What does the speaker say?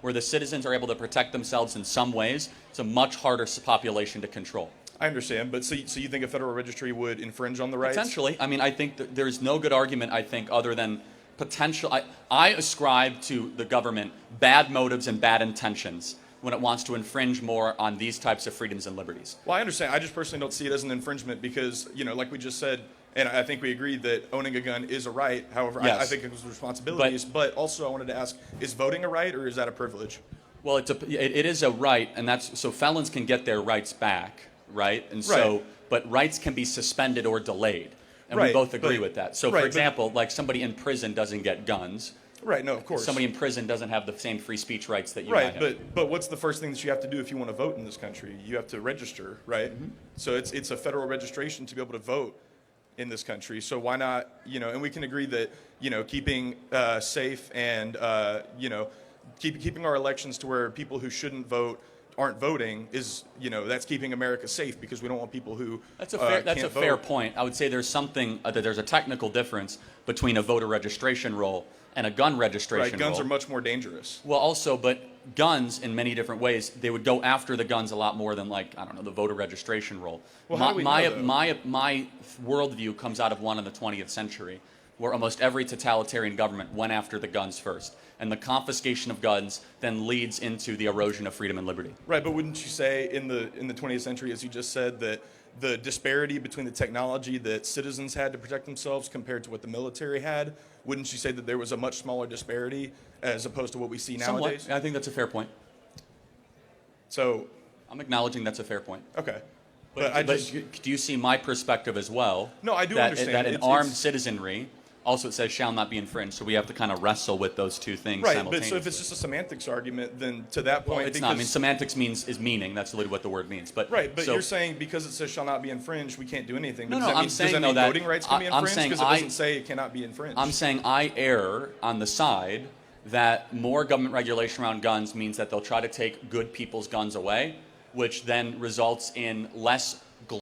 where the citizens are able to protect themselves in some ways, it's a much harder population to control. I understand, but so you think a federal registry would infringe on the rights? Potentially. I mean, I think that there's no good argument, I think, other than potential. I ascribe to the government bad motives and bad intentions when it wants to infringe more on these types of freedoms and liberties. Well, I understand. I just personally don't see it as an infringement because, like we just said, and I think we agreed that owning a gun is a right. However, Yes. I think it was responsibilities. But also I wanted to ask, is voting a right or is that a privilege? Well, it is a right, and that's so felons can get their rights back, right? And so, Right. but rights can be suspended or delayed, and we Right, both agree but- with that. So, right, for but- example, like somebody in prison doesn't get guns. Right, no, of course. Somebody in prison doesn't have the same free speech rights that you Right, might have. but what's the first thing that you have to do if you want to vote in this country? You have to register, right? Mm-hmm. So it's a federal registration to be able to vote in this country. So why not, and we can agree that, keeping safe and, keeping our elections to where people who shouldn't vote aren't voting is, that's keeping America safe because we don't want people who That's a can't fair vote. point. I would say there's something that there's a technical difference between a voter registration roll and a gun registration Right, guns roll. are much more dangerous. Well, also, but guns in many different ways, they would go after the guns a lot more than, like, I don't know, the voter registration roll. Well, how do we know, though? My worldview comes out of one in the 20th century, where almost every totalitarian government went after the guns first, and the confiscation of guns then leads into the erosion of freedom and liberty. Right, but wouldn't you say in the 20th century, as you just said, that the disparity between the technology that citizens had to protect themselves compared to what the military had, wouldn't you say that there was a much smaller disparity as opposed to what we see nowadays? Somewhat. I think that's a fair point. So, I'm acknowledging that's a fair point. okay. But do you see my perspective as well? No, I do that, understand. That in It's- armed it's- citizenry, also it says shall not be infringed, so we have to kind of wrestle with those two things Right, but simultaneously. so if it's just a semantics argument, then to that point, Well, it's not. I mean, semantics is meaning. That's literally what the word means. But right, but so, you're saying because it says shall not be infringed, we can't do anything. No, But no, does that I'm mean, saying, does that though, mean that voting rights can be I'm infringed? saying Because it doesn't say it cannot be infringed. I'm saying I err on the side that more government regulation around guns means that they'll try to take good people's guns away, which then results in less